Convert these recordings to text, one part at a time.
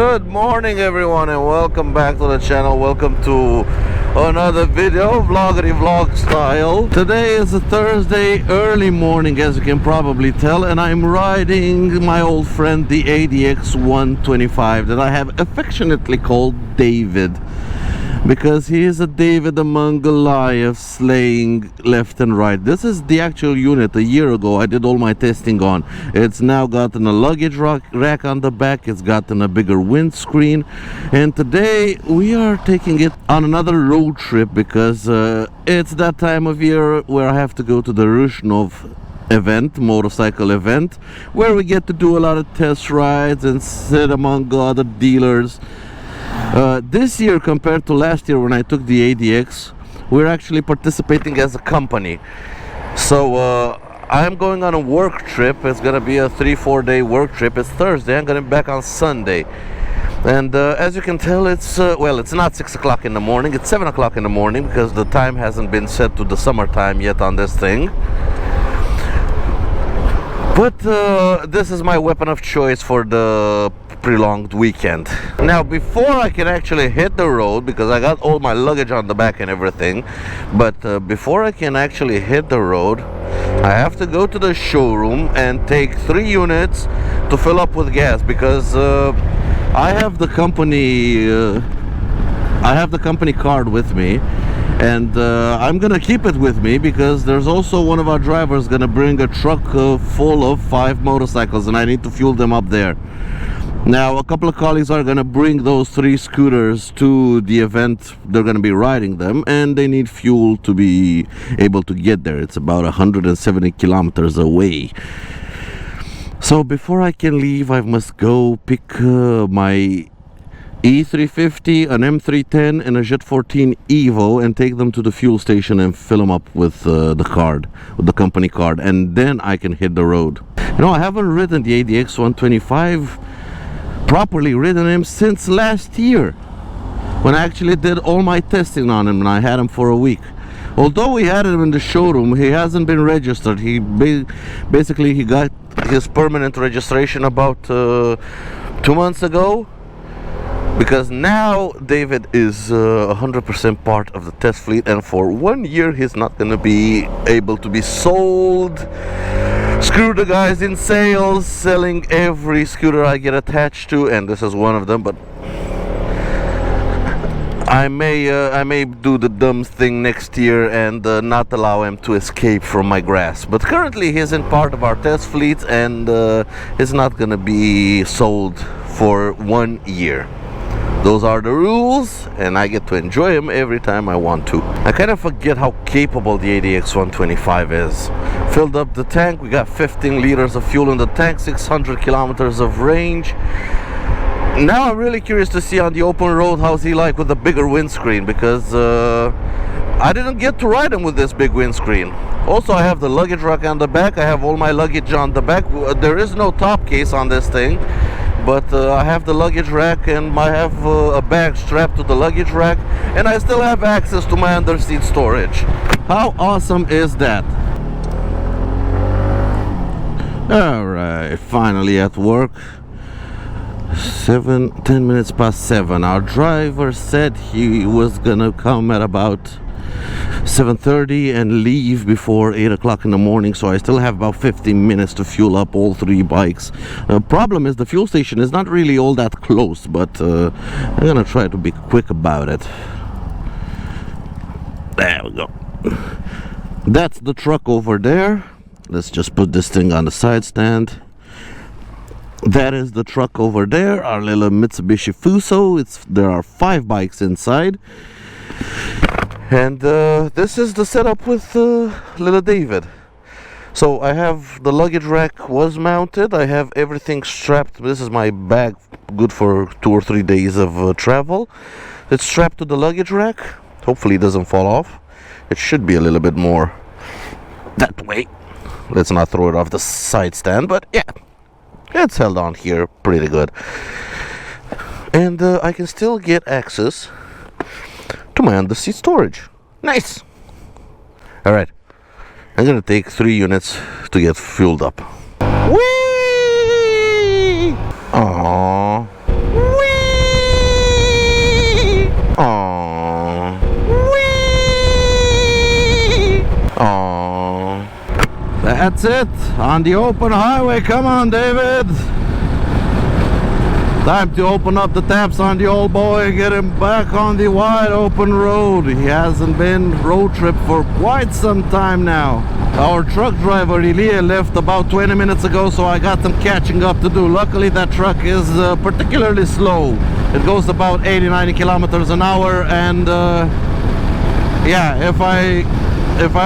Good morning everyone and welcome back to the channel. Welcome to another video, vloggery vlog style. Today is a Thursday early morning, as you can probably tell, and I'm riding my old friend the ADX 125 that I have affectionately called David, because he is a David among Goliaths, slaying left and right. This is the actual unit. A year ago I did all my testing on. It's now gotten a luggage rack on the back, it's gotten a bigger windscreen, and today we are taking it on another road trip because it's that time of year where I have to go to the Rushnov event, motorcycle event, where we get to do a lot of test rides and sit among other dealers. This year compared to last year when I took the ADX, we're actually participating as a company. So I'm going on a work trip. It's gonna be a 3-4 day work trip. It's Thursday, I'm gonna be back on Sunday. And as you can tell, it's well, it's not 6 o'clock in the morning, it's 7 o'clock in the morning, because the time hasn't been set to the summertime yet on this thing. But this is my weapon of choice for the prolonged weekend. Now, before I can actually hit the road, because I got all my luggage on the back and everything, but before I can actually hit the road, I have to go to the showroom and take 3 units to fill up with gas, because I have the company card with me, and I'm gonna keep it with me because there's also one of our drivers gonna bring a truck full of 5 motorcycles, and I need to fuel them up there. Now, a couple of colleagues are gonna bring those 3 scooters to the event. They're gonna be riding them, and they need fuel to be able to get there. It's about 170 kilometers away. So before I can leave, I must go pick my E350, an M310 and a Jet 14 Evo, and take them to the fuel station and fill them up with the card, with the company card, and then I can hit the road. You know, I haven't ridden the ADX 125, properly ridden him, since last year, when I actually did all my testing on him and I had him for a week. Although we had him in the showroom, he hasn't been registered. He basically he got his permanent registration about 2 months ago, because now David is 100% part of the test fleet, and for 1 year he's not going to be able to be sold. Screw the guys in sales selling every scooter I get attached to, and this is one of them. But I may do the dumb thing next year and not allow him to escape from my grasp. But currently he's in part of our test fleet, and he's not gonna be sold for 1 year. Those are the rules, and I get to enjoy him every time I want to. I kind of forget how capable the ADX 125 is. Filled up the tank, we got 15 liters of fuel in the tank, 600 kilometers of range. Now I'm really curious to see on the open road how's he like with a bigger windscreen, because I didn't get to ride him with this big windscreen. Also, I have the luggage rack on the back, I have all my luggage on the back. There is no top case on this thing, but I have the luggage rack, and I have a bag strapped to the luggage rack, and I still have access to my underseat storage. How awesome is that? Alright, finally at work. 10 minutes past 7. Our driver said he was gonna come at about 7:30 and leave before 8 o'clock in the morning, so I still have about 15 minutes to fuel up all 3 bikes. The problem is the fuel station is not really all that close, but I'm gonna try to be quick about it. There we go. That's the truck over there. Let's just put this thing on the side stand. That is the truck over there, our little Mitsubishi Fuso. There are 5 bikes inside. And this is the setup with little David. So I have the luggage rack was mounted. I have everything strapped. This is my bag, good for 2 or 3 days of travel. It's strapped to the luggage rack. Hopefully it doesn't fall off. It should be a little bit more that way. Let's not throw it off the side stand, but yeah, it's held on here pretty good. And I can still get access to my underseat storage. Nice. Alright, I'm gonna take 3 units to get fueled up. Whee! Aww. Whee! that's it. On the open highway. Come on, David. Time to open up the taps on the old boy, get him back on the wide open road. He hasn't been road trip for quite some time now. Our truck driver Ilya left about 20 minutes ago, so I got some catching up to do. Luckily that truck is particularly slow. It goes about 80-90 kilometers an hour, and yeah, if I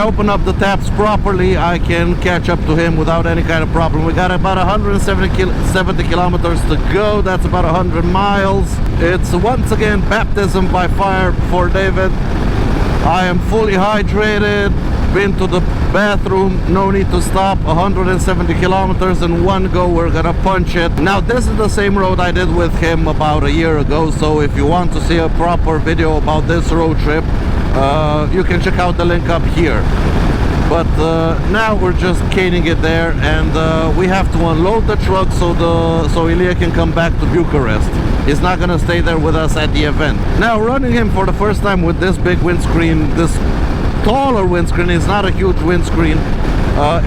open up the taps properly, I can catch up to him without any kind of problem. We got about 170 kilometers to go. That's about 100 miles. It's once again baptism by fire for David. I am fully hydrated, been to the bathroom, no need to stop. 170 kilometers in one go, we're gonna punch it. Now this is the same road I did with him about a year ago, so if you want to see a proper video about this road trip, you can check out the link up here. But now we're just caning it there, and we have to unload the truck so Ilya can come back to Bucharest. He's not gonna stay there with us at the event. Now running him for the first time with this big windscreen, this taller windscreen, is not a huge windscreen.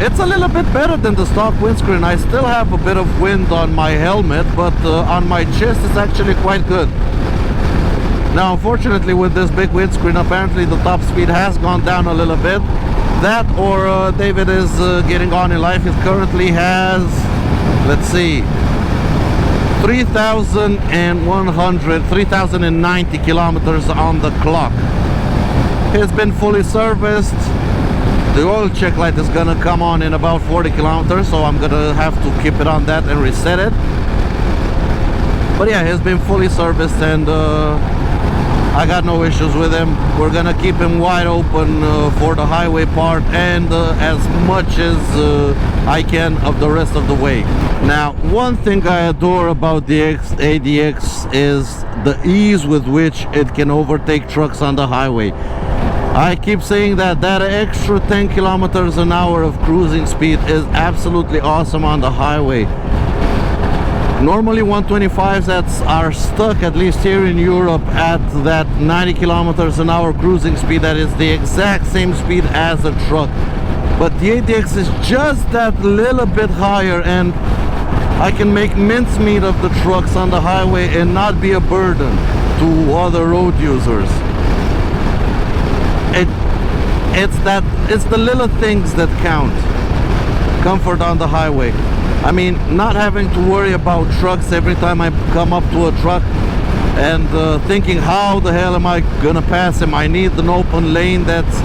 It's a little bit better than the stock windscreen. I still have a bit of wind on my helmet, but on my chest it's actually quite good. Now unfortunately with this big windscreen, apparently the top speed has gone down a little bit. That or David is getting on in life. He currently has, let's see, 3,90 kilometers on the clock. He's been fully serviced. The oil check light is gonna come on in about 40 kilometers, so I'm gonna have to keep it on that and reset it. But yeah, he's been fully serviced, and I got no issues with him. We're gonna keep him wide open for the highway part, and as much as I can of the rest of the way. Now, one thing I adore about the ADX is the ease with which it can overtake trucks on the highway. I keep saying that extra 10 kilometers an hour of cruising speed is absolutely awesome on the highway. Normally 125s that are stuck, at least here in Europe, at that 90 kilometers an hour cruising speed. That is the exact same speed as a truck. But the ADX is just that little bit higher, and I can make mincemeat of the trucks on the highway and not be a burden to other road users. It's the little things that count. Comfort on the highway. I mean, not having to worry about trucks every time I come up to a truck and thinking, how the hell am I gonna pass him? I need an open lane that's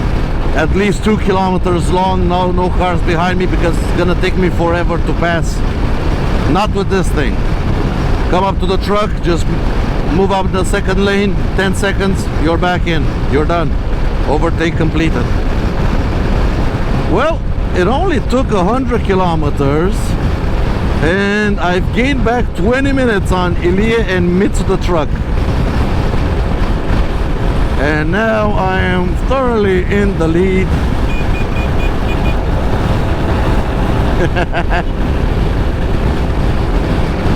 at least 2 kilometers long. No cars behind me, because it's gonna take me forever to pass. Not with this thing. Come up to the truck, just move up the second lane, 10 seconds, you're back in, you're done. Overtake completed. Well, it only took 100 kilometers, and I've gained back 20 minutes on Ilya and Mitt the truck. And now I am thoroughly in the lead.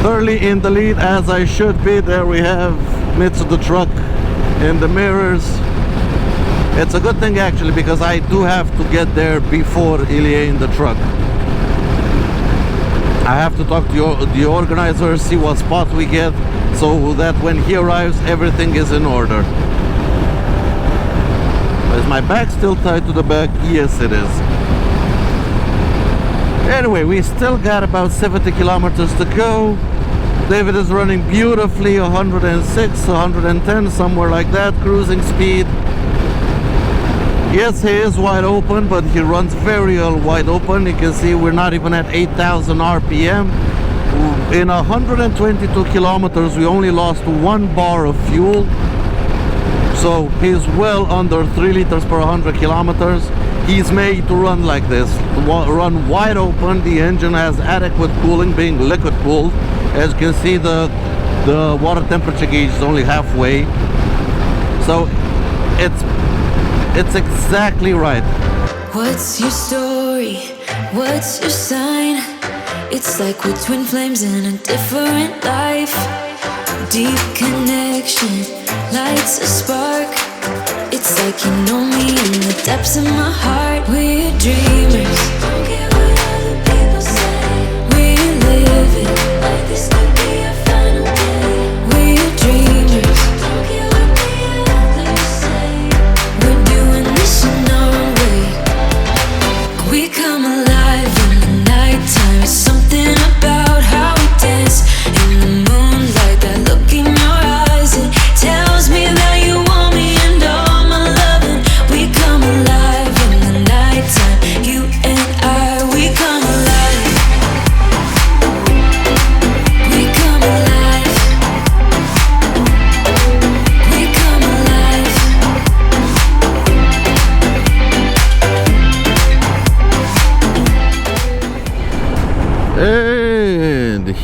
Thoroughly in the lead, as I should be. There we have Mitt the truck in the mirrors. It's a good thing actually, because I do have to get there before Ilya in the truck. I have to talk to the organizers, see what spot we get, so that when he arrives everything is in order. Is my bag still tied to the back? Yes, it is. Anyway, we still got about 70 kilometers to go. David is running beautifully, 106, 110, somewhere like that, cruising speed. Yes, he is wide open, but he runs very wide open. You can see we're not even at 8,000 RPM. In 122 kilometers, we only lost 1 bar of fuel. So he's well under 3 liters per 100 kilometers. He's made to run like this, run wide open. The engine has adequate cooling, being liquid cooled. As you can see, the water temperature gauge is only halfway. So it's exactly right. What's your story? What's your sign? It's like we're twin flames in a different life. Deep connection lights a spark. It's like you know me in the depths of my heart. We're dreamers. Don't get what I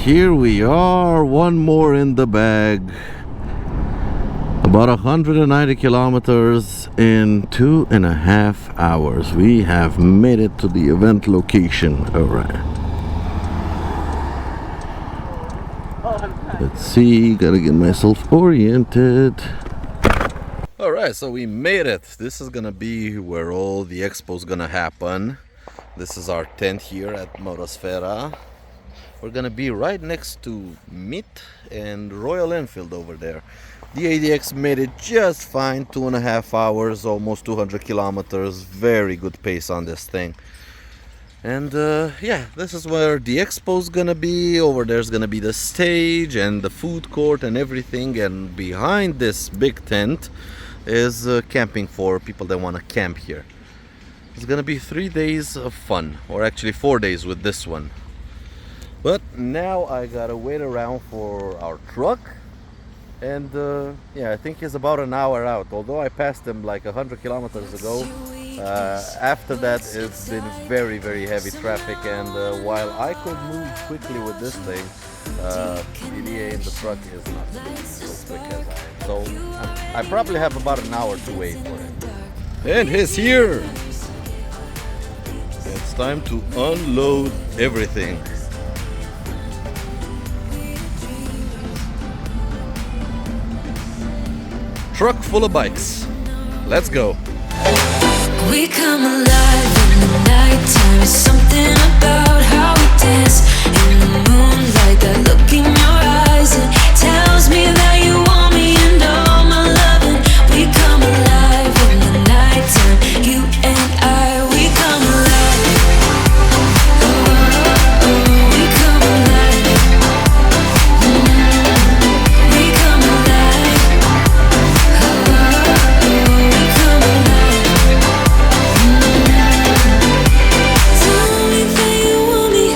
here we are, one more in the bag. About 190 kilometers in 2.5 hours. We have made it to the event location. All right. Let's see, gotta get myself oriented. All right, so we made it. This is gonna be where all the expo's gonna happen. This is our tent here at Motosfera. We're gonna be right next to Mitt and Royal Enfield over there. The ADX made it just fine, 2.5 hours, almost 200 kilometers. Very good pace on this thing. And yeah, this is where the expo's gonna be. Over there's gonna be the stage and the food court and everything. And behind this big tent is camping for people that want to camp here. It's gonna be 3 days of fun, or actually 4 days with this one. But now I gotta wait around for our truck. And yeah, I think he's about an hour out. Although I passed him like 100 kilometers ago, after that it's been very, very heavy traffic. And while I could move quickly with this thing, PDA in the truck is not so quick as I am. So I probably have about an hour to wait for it. And he's here! It's time to unload everything. Truck full of bikes. Let's go. We come alive in the nighttime. It's something about how we dance in the moonlight. That look in your eyes, it tells me that you want me and all my loving. We come alive in the nighttime. You and I, we come alive. Oh, oh, oh, we come alive. We come alive. Oh, oh, we come alive. Tell me that you want me.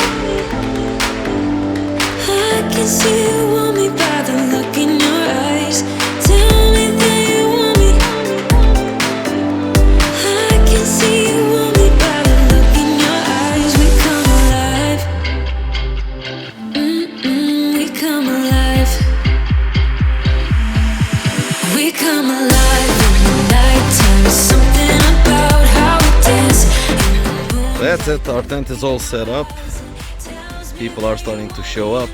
I can see you want me by the look in your eyes. Tell me that you want me. I can see you want me by the look in your eyes. We come alive. We come alive. We come alive in the nighttime. There's something about how we dance in the moonlight. That's it, our tent is all set up. People are starting to show up.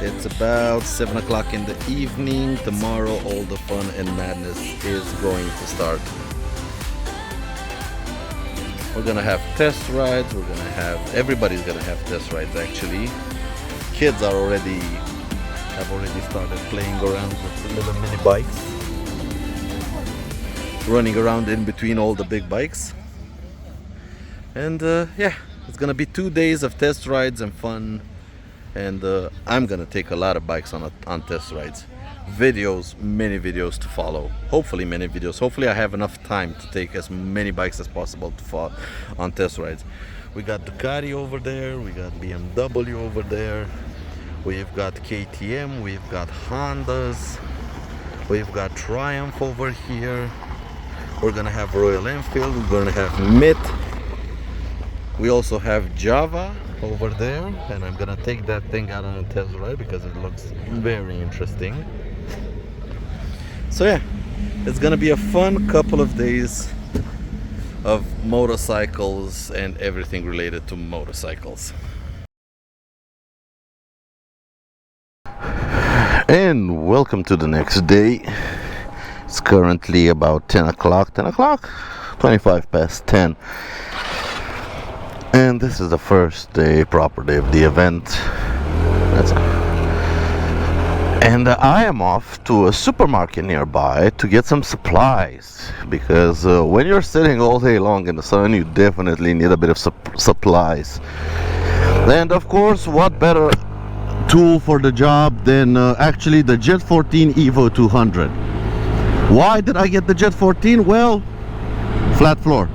It's about 7 o'clock in the evening. Tomorrow all the fun and madness is going to start. We're gonna have test rides, everybody's gonna have test rides actually. Kids have already started playing around with the little mini bikes. Running around in between all the big bikes. And yeah, it's gonna be 2 days of test rides and fun. And I'm gonna take a lot of bikes on test rides. Videos, many videos to follow. Hopefully many videos. Hopefully I have enough time to take as many bikes as possible to follow on test rides. We got Ducati over there, we got BMW over there, we've got KTM, we've got Hondas, we've got Triumph over here. We're gonna have Royal Enfield, we're gonna have Mitt. We also have Java over there, and I'm gonna take that thing out on a test ride because it looks very interesting. So yeah, it's gonna be a fun couple of days of motorcycles and everything related to motorcycles. And welcome to the next day. It's currently about 10 o'clock, 25 past 10. And this is the first day, proper day of the event. And I am off to a supermarket nearby to get some supplies, because when you're sitting all day long in the sun, you definitely need a bit of supplies. And of course, what better tool for the job than actually the Jet 14 Evo 200. Why did I get the Jet 14? Well, flat floor.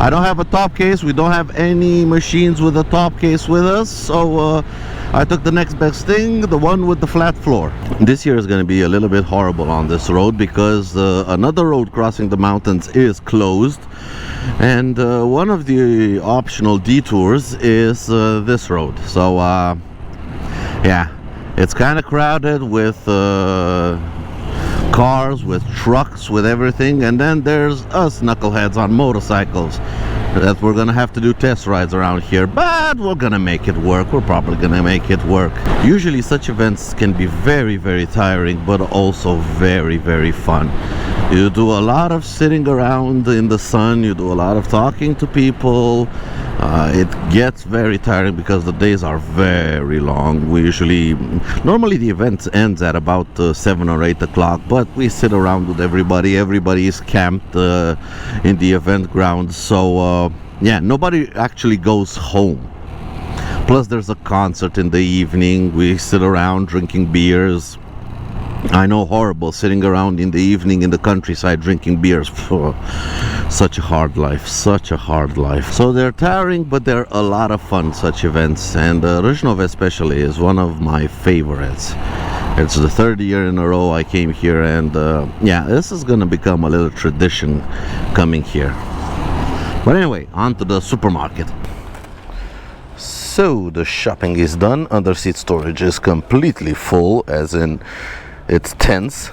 I don't have a top case. We don't have any machines with a top case with us, so I took the next best thing, the one with the flat floor. This year is going to be a little bit horrible on this road because another road crossing the mountains is closed, and one of the optional detours is this road. So yeah, it's kind of crowded with cars, with trucks, with everything, and then there's us knuckleheads on motorcycles that we're gonna have to do test rides around here, but we're gonna make it work. We're probably gonna make it work. Usually such events can be very, very tiring, but also very, very fun. You do a lot of sitting around in the sun, you do a lot of talking to people. It gets very tiring because the days are very long. Normally the event ends at about 7 or 8 o'clock, but we sit around with everybody. Everybody is camped in the event ground, so yeah, nobody actually goes home. Plus there's a concert in the evening. We sit around drinking beers. I know, horrible, sitting around in the evening in the countryside drinking beers. Such a hard life, such a hard life. So they're tiring, but they're a lot of fun, such events. And Râșnov especially is one of my favorites. It's the third year in a row I came here, and yeah, this is gonna become a little tradition coming here. But anyway, on to the supermarket. So the shopping is done. Under seat storage is completely full, as in it's tense,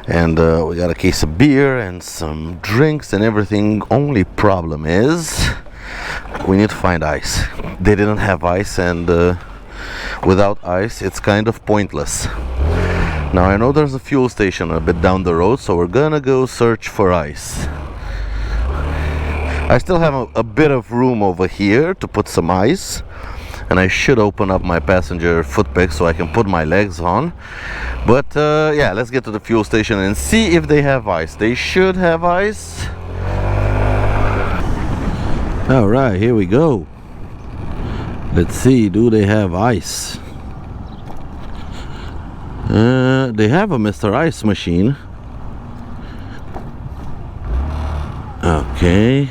and we got a case of beer and some drinks and everything. Only problem is we need to find ice. They didn't have ice, and without ice it's kind of pointless. Now I know there's a fuel station a bit down the road, so we're gonna go search for ice. I still have a bit of room over here to put some ice, and I should open up my passenger foot peg so I can put my legs on. But yeah, let's get to the fuel station and see if they have ice. They should have ice. All right, here we go. Let's see, do they have ice? They have a Mr. Ice machine. Okay.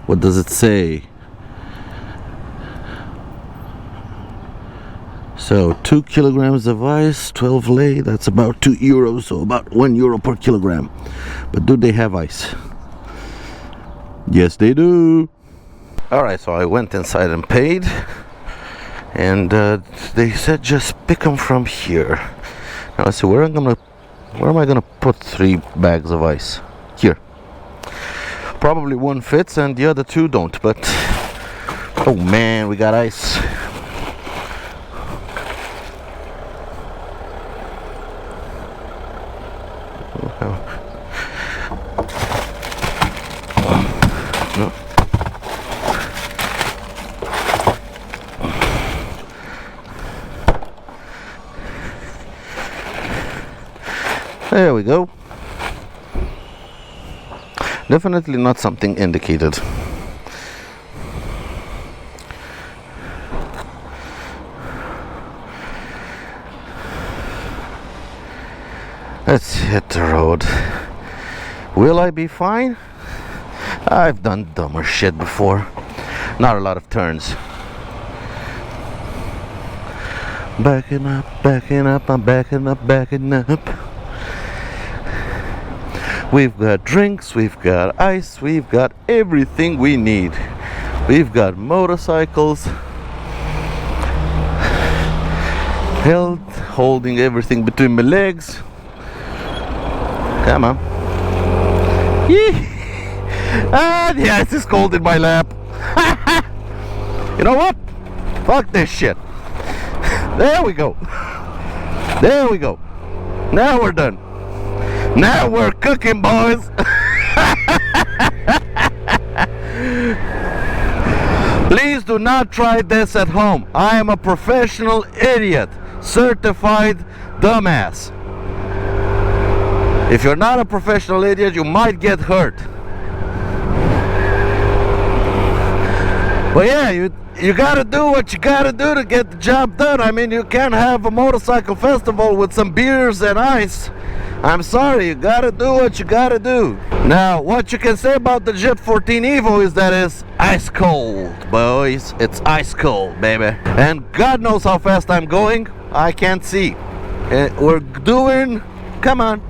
What does it say? So 2 kilograms of ice, 12 lei, that's about €2, so about €1 per kilogram. But do they have ice? Yes, they do. Alright, so I went inside and paid, and they said just pick them from here. Now let's see, where am I gonna put 3 bags of ice? Here. Probably one fits and the other 2 don't, but oh man, we got ice. No. There we go. Definitely not something indicated. Let's hit the road. Will I be fine? I've done dumber shit before. Not a lot of turns. Backing up, I'm backing up. We've got drinks, we've got ice, we've got everything we need. We've got motorcycles, holding everything between my legs. Come on. Yee! Ah, the ice is cold in my lap. You know what? Fuck this shit. There we go. There we go. Now we're done. Now we're cooking, boys. Please do not try this at home. I am a professional idiot, certified dumbass. If you're not a professional idiot, you might get hurt. But yeah, you gotta do what you gotta do to get the job done. I mean, you can't have a motorcycle festival with some beers and ice. I'm sorry, you gotta do what you gotta do. Now, what you can say about the Jet 14 Evo is that it's ice cold, boys. It's ice cold, baby. And God knows how fast I'm going. I can't see. We're doing, come on,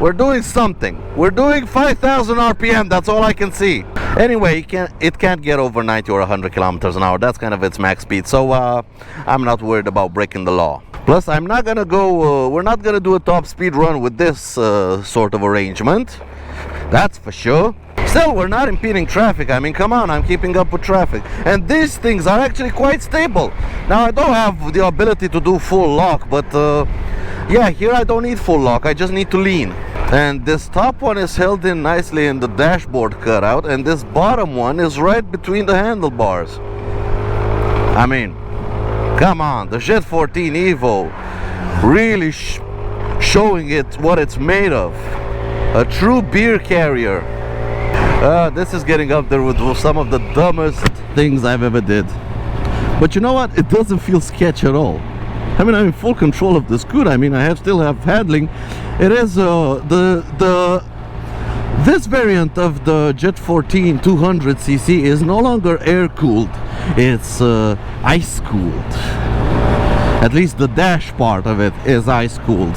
We're doing something. We're doing 5,000 RPM, that's all I can see. Anyway, it can't get over 90 or 100 kilometers an hour. That's kind of its max speed. So I'm not worried about breaking the law. Plus, I'm not gonna go, we're not gonna do a top speed run with this sort of arrangement. That's for sure. Still, we're not impeding traffic. I mean, come on, I'm keeping up with traffic. And these things are actually quite stable. Now, I don't have the ability to do full lock, but yeah, here I don't need full lock. I just need to lean. And this top one is held in nicely in the dashboard cutout, and this bottom one is right between the handlebars. I mean, come on, the Jet 14 Evo really showing it what it's made of. A true beer carrier. This is getting up there with some of the dumbest things I've ever did. But you know what? It doesn't feel sketch at all. I mean, I'm in full control of the scooter. I mean, I still have handling. It is this variant of the Jet 14 200cc is no longer air cooled. It's ice cooled. At least the dash part of it is ice cooled.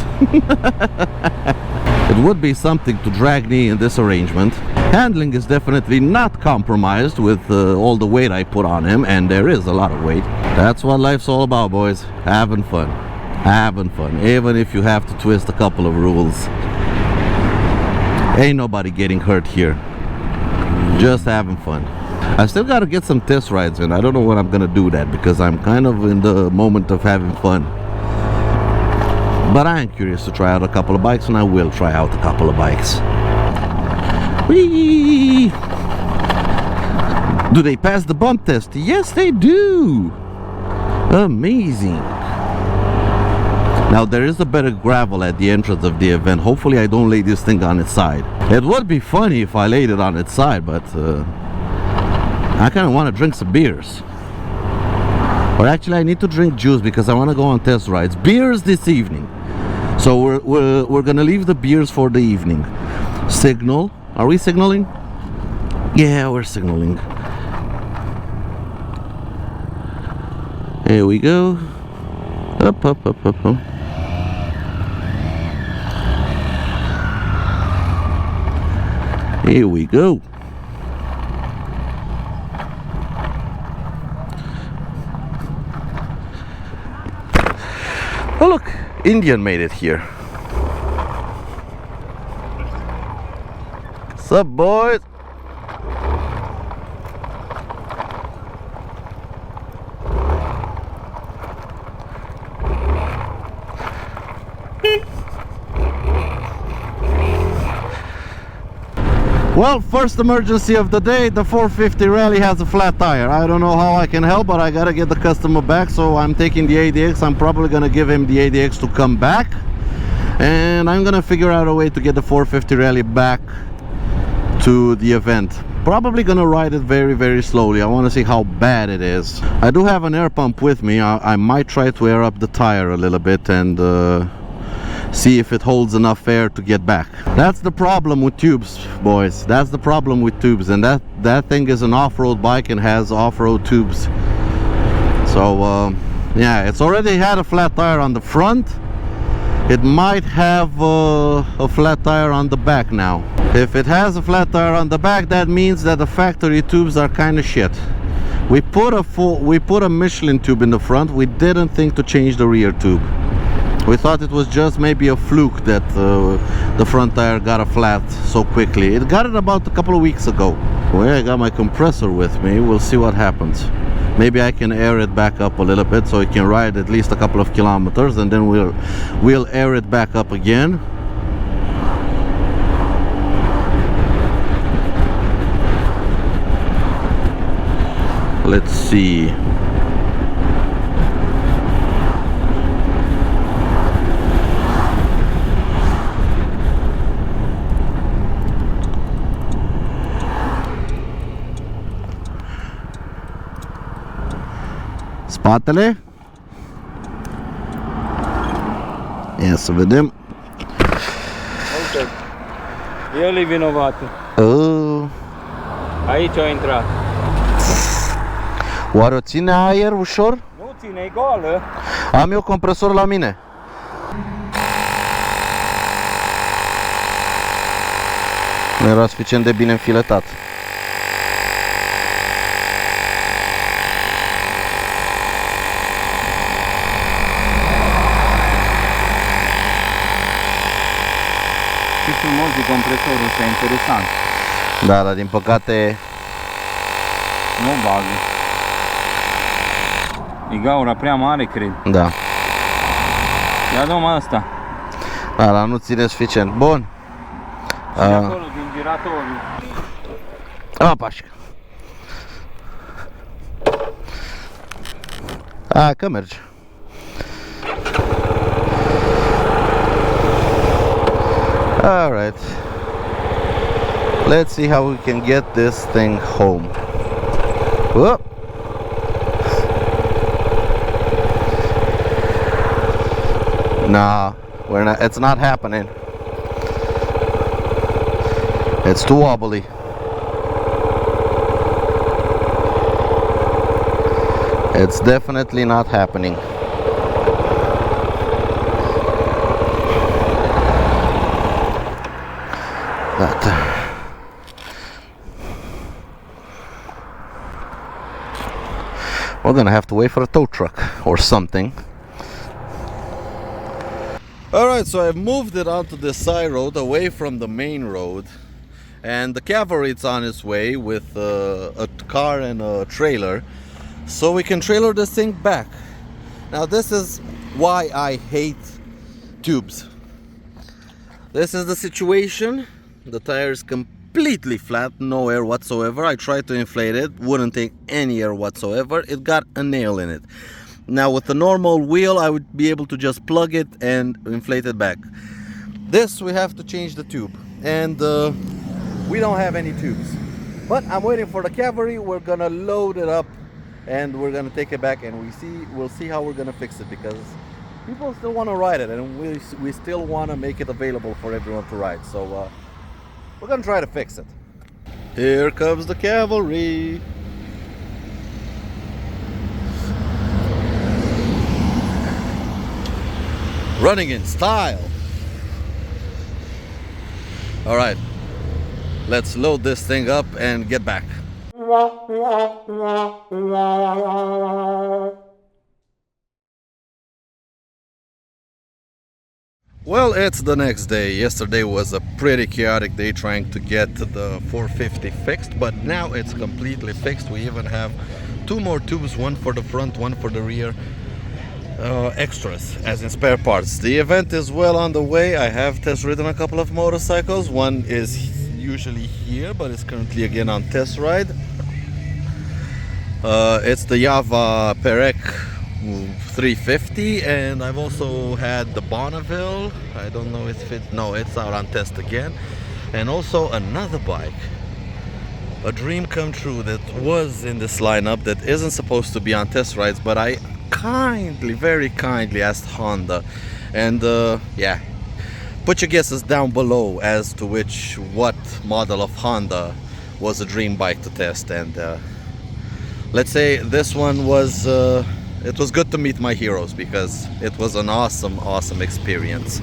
It would be something to drag me in this arrangement. Handling is definitely not compromised with all the weight I put on him, and there is a lot of weight. That's what life's all about, boys. Having fun. Having fun. Even if you have to twist a couple of rules. Ain't nobody getting hurt here. Just having fun. I still gotta get some test rides in. I don't know when I'm gonna do that because I'm kind of in the moment of having fun. But I am curious to try out a couple of bikes, and I will try out a couple of bikes. Whee! Do they pass the bump test? Yes, they do! Amazing! Now, there is a better gravel at the entrance of the event. Hopefully, I don't lay this thing on its side. It would be funny if I laid it on its side, but I kind of want to drink some beers. Or actually, I need to drink juice because I want to go on test rides. Beers this evening. So we're gonna leave the beers for the evening. Signal. Are we signaling? Yeah, we're signaling. Here we go. Up, up, up, up, up. Here we go. Oh look, Indian made it here. What's up, boys? Well, first emergency of the day, the 450 Rally has a flat tire. I don't know how I can help, but I gotta get the customer back, so I'm taking the ADX. I'm probably gonna give him the ADX to come back, and I'm gonna figure out a way to get the 450 Rally back to the event. Probably gonna ride it very, very slowly. I want to see how bad it is. I do have an air pump with me. I might try to air up the tire a little bit and see if it holds enough air to get back. That's the problem with tubes, boys. That's the problem with tubes, and that thing is an off-road bike and has off-road tubes. So yeah, it's already had a flat tire on the front. It might have a flat tire on the back now. If it has a flat tire on the back, that means that the factory tubes are kind of shit. We put a Michelin tube in the front. We didn't think to change the rear tube. We thought it was just maybe a fluke that the front tire got a flat so quickly. It got it about a couple of weeks ago. Well, I got my compressor with me. We'll see what happens. Maybe I can air it back up a little bit so it can ride at least a couple of kilometers, and then we'll air it back up again. Let's see. Spatele. Ia să vedem. Uite, el e vinovatul. Aici a intrat. Oare o ține aer ușor? Nu ține, e goală. Am eu compresor la mine. Nu era suficient de bine înfiletat. Ce frumos de compresorul ăsta, interesant. Da, dar din păcate Nu bagă. E gaura prea mare, cred. da. Ia dă-mă asta. Da, dar nu ține suficient. Bun. Și de acolo, din giratoriu. Pașca. Hai că merge. Alright. Let's see how we can get this thing home. Whoop. Nah, we're not. It's not happening. It's too wobbly. It's definitely not happening. We're gonna have to wait for a tow truck or something. Alright, so I've moved it onto the side road away from the main road, and the cavalry's on its way with a car and a trailer, so we can trailer this thing back. Now this is why I hate tubes. This is the situation. The tire is completely flat, no air whatsoever. I tried to inflate it, wouldn't take any air whatsoever. It got a nail in it. Now with the normal wheel I would be able to just plug it and inflate it back. This we have to change the tube, and we don't have any tubes. But I'm waiting for the cavalry. We're gonna load it up and we're gonna take it back, and we'll see how we're gonna fix it, because people still want to ride it, and we still want to make it available for everyone to ride. So we're gonna try to fix it. Here comes the cavalry. Running in style. All right, let's load this thing up and get back. Well, it's the next day. Yesterday was a pretty chaotic day trying to get the 450 fixed, but now it's completely fixed. We even have two more tubes, one for the front, one for the rear, extras as in spare parts. The event is well on the way. I have test ridden a couple of motorcycles. One is usually here, but it's currently again on test ride. It's the Java Perec 350, and I've also had the Bonneville. I don't know if it's out on test again. And also another bike, a dream come true, that was in this lineup that isn't supposed to be on test rides, but I very kindly asked Honda, and yeah, put your guesses down below as to what model of Honda was a dream bike to test. And let's say this one was it was good to meet my heroes, because it was an awesome experience.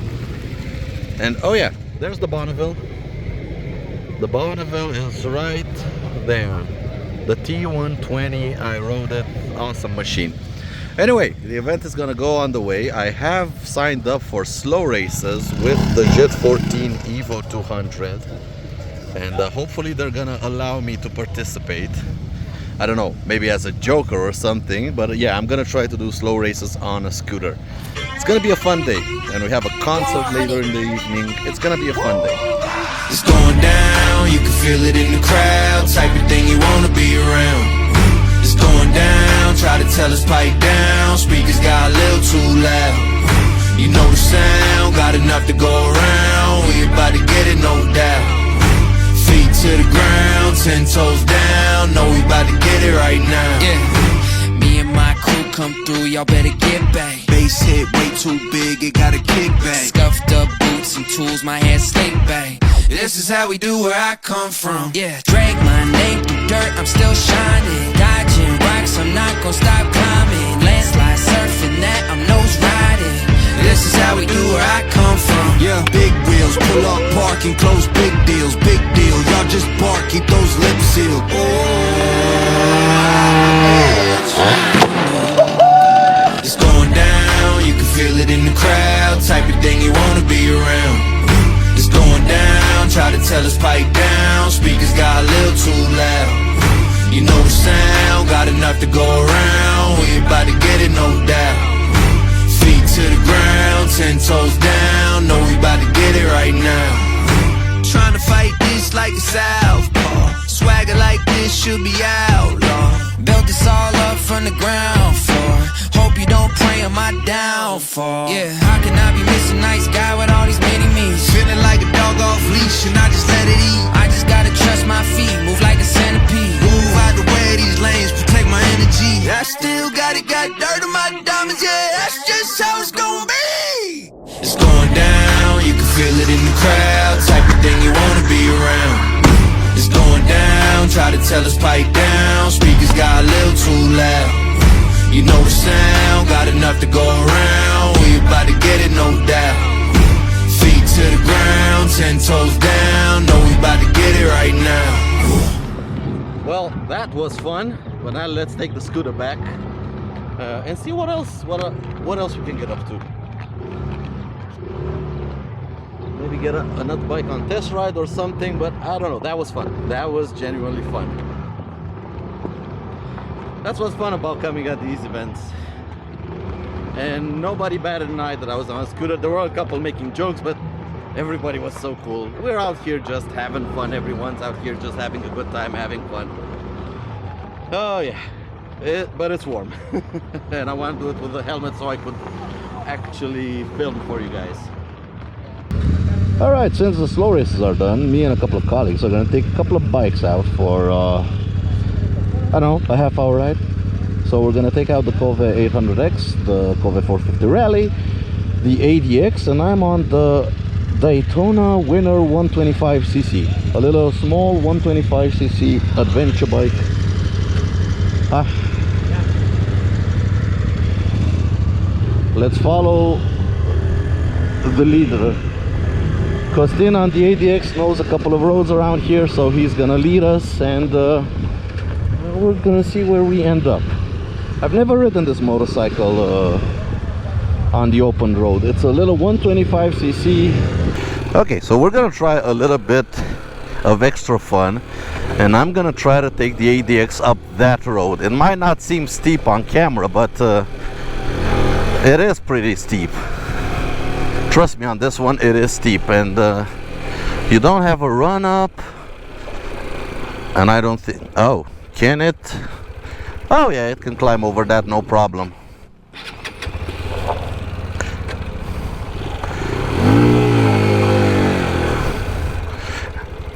And oh yeah, there's the Bonneville. The Bonneville is right there. The T120, I rode it, awesome machine. Anyway, the event is gonna go on the way. I have signed up for slow races with the Jet 14 Evo 200, and hopefully they're gonna allow me to participate. I don't know, maybe as a joker or something, but yeah, I'm gonna try to do slow races on a scooter. It's gonna be a fun day, and we have a concert later in the evening. It's gonna be a fun day. It's going down, you can feel it in the crowd, type of thing you wanna be around. It's going down, try to tell us pipe down, speakers got a little too loud. You know the sound, got enough to go around, we about to get it, no doubt. Feet to the ground, 10 toes down, know we about to get it right now. Yeah, me and my crew come through, y'all better get back. Bass hit way too big, it got a kickback. Scuffed up boots and tools, my hair slick back. This is how we do where I come from. Yeah, drag my name through dirt, I'm still shining. Dodging rocks, I'm not gon' stop climbing. Landslide surfing that, I'm nose riding. This is how we do where I come from. Yeah, big wheels, pull up, parking, close big deals, crowd, type of thing you wanna be around. It's going down, try to tell us pipe down, speakers got a little too loud. You know the sound, got enough to go around, we about to get it, no doubt. Feet to the ground, 10 toes down, know we about to get it right now. Trying to fight this like a southpaw, swagger like this should be outlaw. Built this all up from the ground floor. Hope you don't pray on my downfall. Yeah, how can I be missing nice guy with all these mini me's? Feeling like a dog off leash and I just let it eat. I just gotta trust my feet, move like a centipede. Move out the way of these lanes, protect my energy. I still got dirt on my diamonds, yeah, that's just how it's gonna be. It's going down, you can feel it in the crowd, type of thing you wanna be around. It's going down, try to tell us pipe down, speakers got a little too loud. You know the sound, got enough to go around, we about to get it, no doubt. Feet to the ground, 10 toes down, know we about to get it right now. Well, that was fun, but now let's take the scooter back and see what else we can get up to. Maybe get another bike on test ride or something, but I don't know. That was fun. That was genuinely fun. That's what's fun about coming at these events. And nobody batted an eye that I was on a scooter. There were a couple making jokes, but everybody was so cool. We're out here just having fun. Everyone's out here just having a good time, having fun. Oh yeah, but it's warm. And I want to do it with a helmet so I could actually film for you guys. Alright, since the slow races are done, me and a couple of colleagues are going to take a couple of bikes out for, I don't know, a half-hour ride. So we're going to take out the Kove 800X, the Kove 450 Rally, the ADX, and I'm on the Daytona Winner 125cc. A little small 125cc adventure bike. Let's follow the leader. Costin on the ADX knows a couple of roads around here, so he's gonna lead us, and we're gonna see where we end up. I've never ridden this motorcycle on the open road. It's a little 125cc. Okay, so we're gonna try a little bit of extra fun, and I'm gonna try to take the ADX up that road. It might not seem steep on camera, but it is pretty steep. Trust me, on this one it is steep, and you don't have a run up, and I don't think, oh, can it? Oh yeah, it can climb over that, no problem.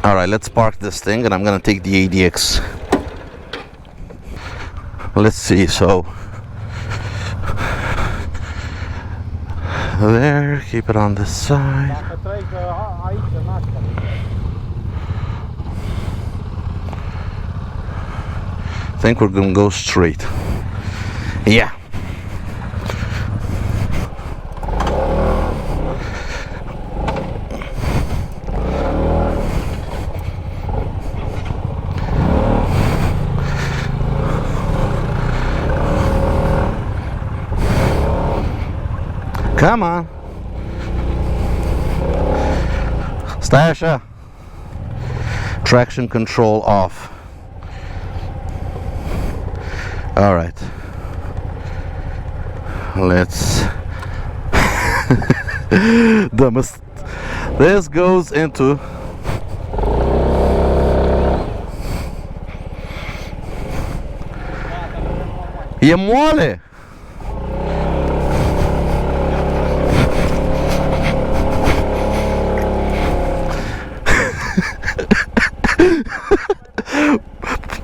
Alright, let's park this thing, and I'm gonna take the ADX. Let's see, so there, keep it on this side. I think we're gonna go straight. Yeah. Come on. Stasha. Traction control off. All right. Let's this goes into e mole.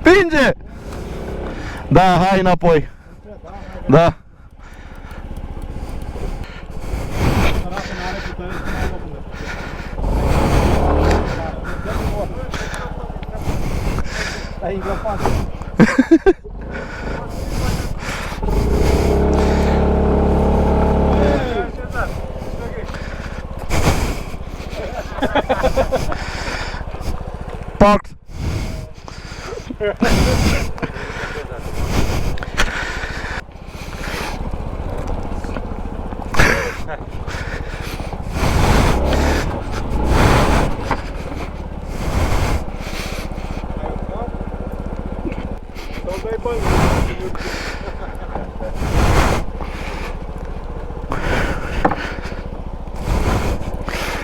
Pinge! Da, hai înapoi. Da. Parked.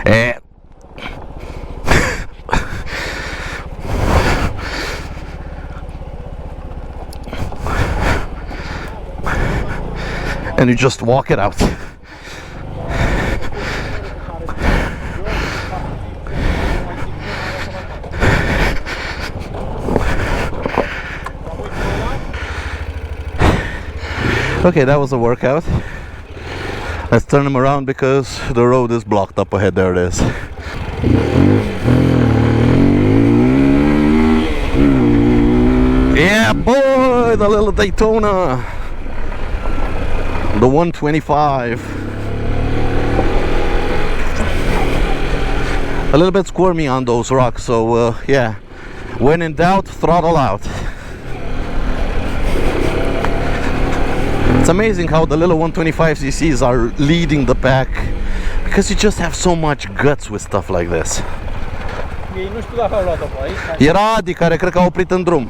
And and you just walk it out. Okay, that was a workout. Let's turn him around because the road is blocked up ahead. There it is. Yeah, boy, the little Daytona. The 125. A little bit squirmy on those rocks, so yeah. When in doubt, throttle out. It's amazing how the little 125cc's are leading the pack, because you just have so much guts with stuff like this. Ei, nu știu dacă au luat-o pe aici. Era Adi care cred că a oprit în drum.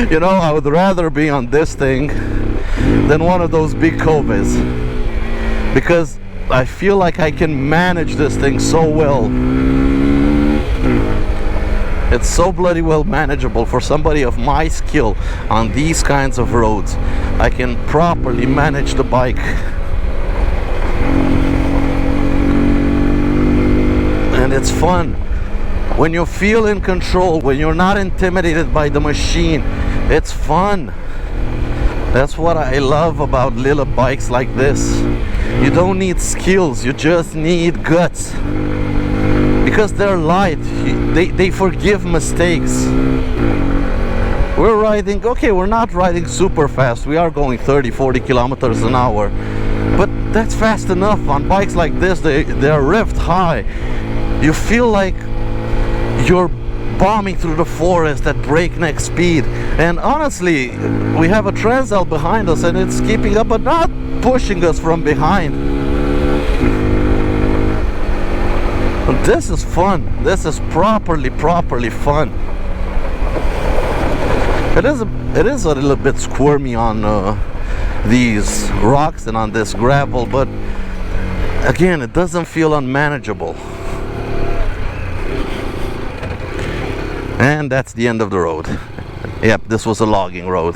You know, I would rather be on this thing than one of those big Koves, because I feel like I can manage this thing so well. It's so bloody well manageable for somebody of my skill on these kinds of roads. I can properly manage the bike. And it's fun. When you feel in control, when you're not intimidated by the machine, it's fun. That's what I love about little bikes like this. You don't need skills, you just need guts. Because they're light, they forgive mistakes. We're riding, okay, we're not riding super fast. We are going 30-40 kilometers an hour. But that's fast enough. On bikes like this, they're revved high. You feel like you're bombing through the forest at breakneck speed. And honestly, we have a Transal behind us and it's keeping up but not pushing us from behind. And this is fun. This is properly fun. It is a little bit squirmy on these rocks and on this gravel, but again, it doesn't feel unmanageable. And that's the end of the road. Yep, this was a logging road.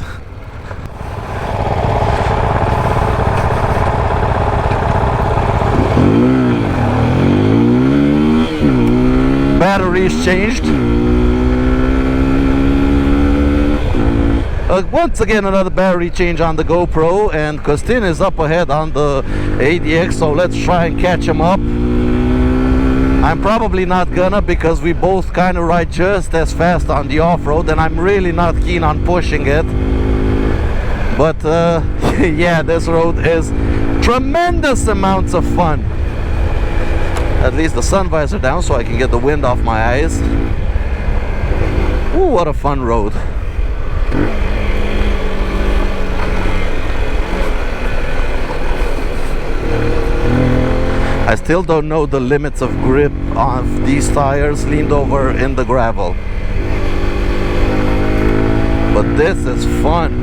Batteries changed. Once again, another battery change on the GoPro, and Costin is up ahead on the ADX, so let's try and catch him up. I'm probably not gonna, because we both kind of ride just as fast on the off-road and I'm really not keen on pushing it. But yeah, this road is tremendous amounts of fun. At least the sun visor down so I can get the wind off my eyes. Ooh, what a fun road. I still don't know the limits of grip of these tires leaned over in the gravel. But this is fun.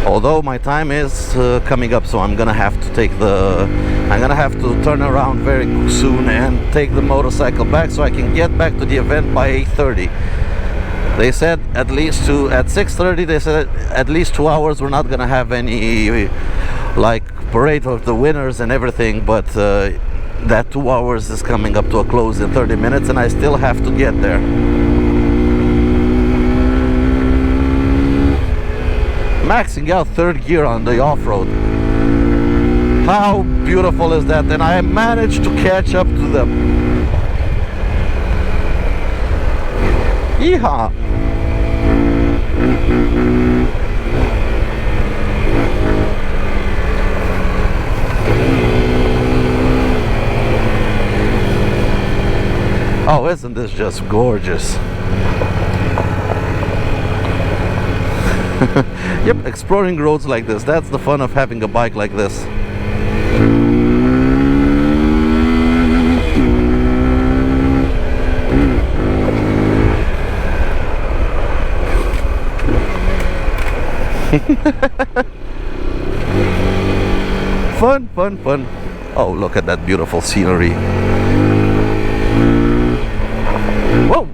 Although my time is coming up, so I'm gonna have to turn around very soon and take the motorcycle back so I can get back to the event by 8:30. They said at 6:30 they said at least 2 hours. We're not gonna have any like parade of the winners and everything, but that 2 hours is coming up to a close in 30 minutes and I still have to get there. Maxing out third gear on the off-road. How beautiful is that? And I managed to catch up to them. Yeehaw! Oh, isn't this just gorgeous? Yep, exploring roads like this. That's the fun of having a bike like this. Fun, fun, fun. Oh, look at that beautiful scenery. Whoa!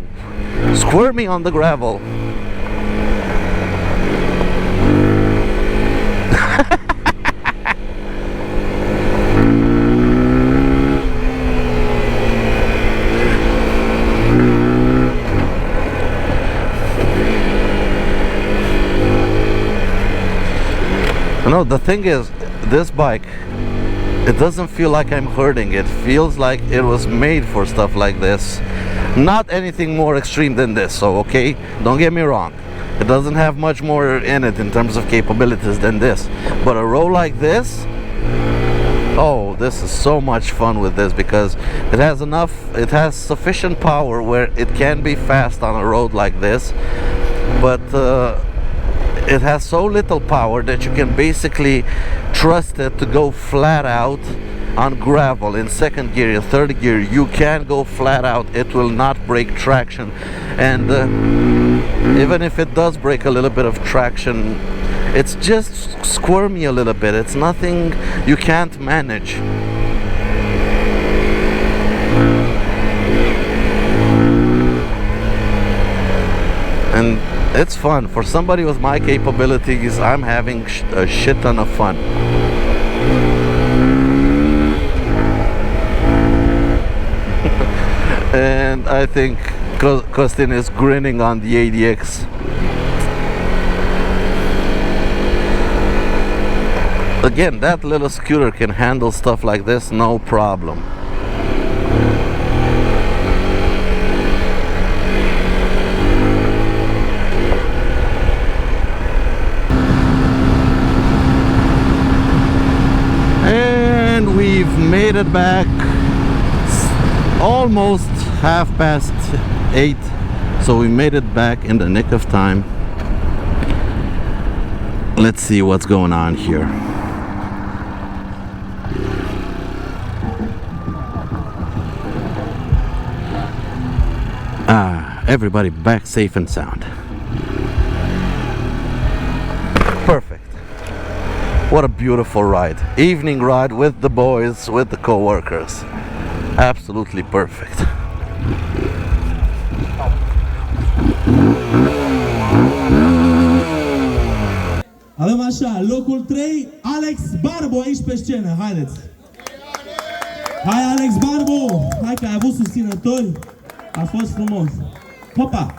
Squirmy on the gravel. No, the thing is, this bike, it doesn't feel like I'm hurting. It feels like it was made for stuff like this. Not anything more extreme than this, so okay? Don't get me wrong. It doesn't have much more in it in terms of capabilities than this. But a road like this, oh, this is so much fun with this because it has sufficient power where it can be fast on a road like this. But it has so little power that you can basically trust it to go flat out on gravel in second gear, in third gear. You can go flat out, it will not break traction. And even if it does break a little bit of traction, it's just squirmy a little bit. It's nothing you can't manage. And it's fun. For somebody with my capabilities, I'm having a shit ton of fun. And I think Kostin is grinning on the ADX. Again, that little scooter can handle stuff like this, no problem. And we've made it back. Almost 8:30, so we made it back in the nick of time. Let's see what's going on here. Everybody back safe and sound. Perfect. What a beautiful ride. Evening ride with the boys, with the co-workers. Absolutely perfect. Avem așa, locul 3, Alex Barbu aici pe scenă, haideți! Hai Alex Barbu! Hai că ai avut susținători, a fost frumos! Hopa!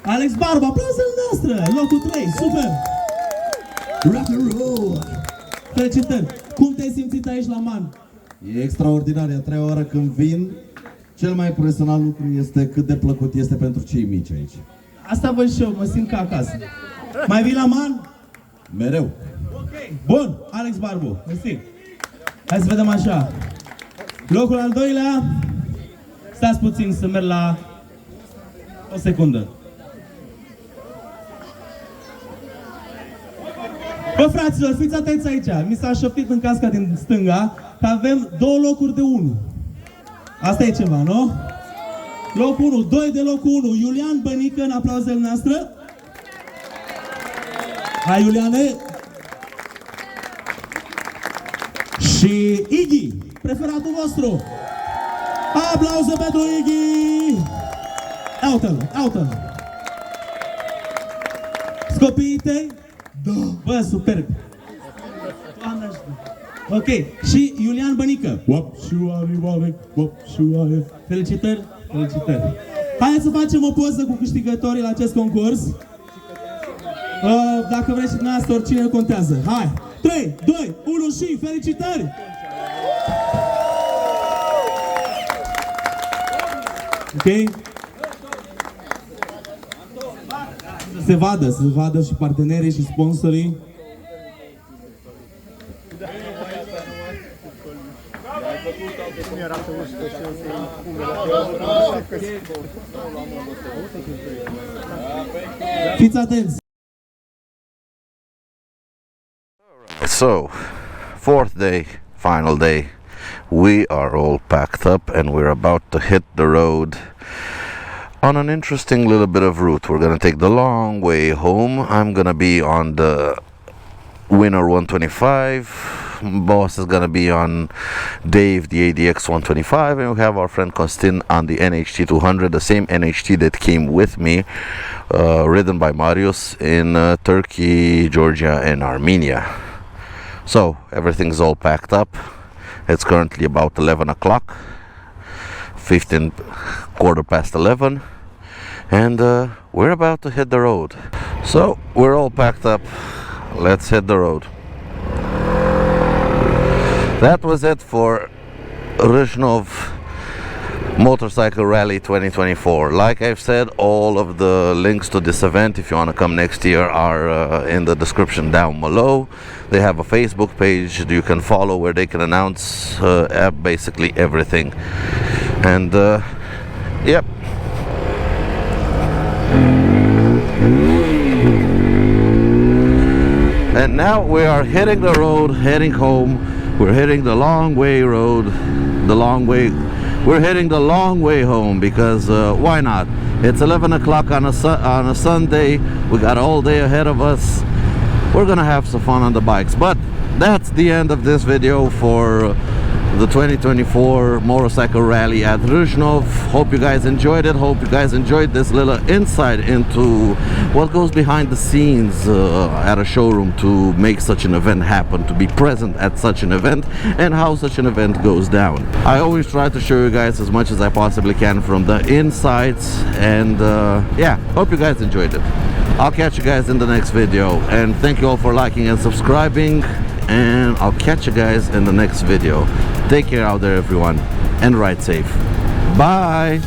Alex Barbu, aplauzele noastre! Locul 3, super! Rock and roll! Felicitări! Cum te-ai simțit aici la Man? E extraordinar, e a treia oară când vin. Cel mai impresionant lucru este cât de plăcut este pentru cei mici aici. Asta văd și eu, mă simt ca acasă. Mai vii la Man? Mereu. Ok, bun, Alex Barbu, mersi. Hai să vedem așa. Locul al doilea. Stați puțin să merg la o secundă. Bă, fraților, fiți atenți aici. Mi s-a șoptit în casca din stânga că avem 2 locuri de 1. Asta e ceva, nu? Locul 1, 2 de locul 1. Iulian Bănică, în aplauzele noastre. Hai, Iuliane! Și Iggy, preferatul vostru. Aplauze pentru Iggy! Iaută-l, iaută-l! Copiii tăi? Da! Bă, superb! Ok, și Iulian Bănică. Felicitări, felicitări! Haideți să facem o poză cu câștigătorii la acest concurs. Dacă vreți și dumneavoastră, oricine contează. Hai! 3, 2, 1 și felicitări! Ok? Să se vadă și partenerii și sponsorii. Fiți atenți! So, 4th day, final day. We are all packed up and we're about to hit the road. on an interesting little bit of route. We're gonna take the long way home. I'm gonna be on the Winner 125. Boss is gonna be on Dave the ADX 125, and we have our friend Kostin on the NHT 200, the same NHT that came with me, ridden by Marius in Turkey, Georgia, and Armenia. So everything's all packed up. It's currently about 11 o'clock, 15 quarter past 11, and we're about to hit the road. So we're all packed up. Let's hit the road. That was it for Rizhnov Motorcycle Rally 2024. Like I've said, all of the links to this event, if you want to come next year, are in the description down below. They have a Facebook page you can follow where they can announce basically everything. And yep. And now we are hitting the road, heading home. We're hitting the long way road, we're heading the long way home because why not? It's 11 o'clock on a Sunday. We got all day ahead of us. We're gonna have some fun on the bikes. But that's the end of this video for the 2024 motorcycle rally at Rizhnov. Hope you guys enjoyed it. Hope you guys enjoyed this little insight into what goes behind the scenes at a showroom to make such an event happen, to be present at such an event, and how such an event goes down. I always try to show you guys as much as I possibly can from the insights, and yeah, hope you guys enjoyed it. I'll catch you guys in the next video, and thank you all for liking and subscribing, and I'll catch you guys in the next video. Take care out there, everyone, and ride safe. Bye.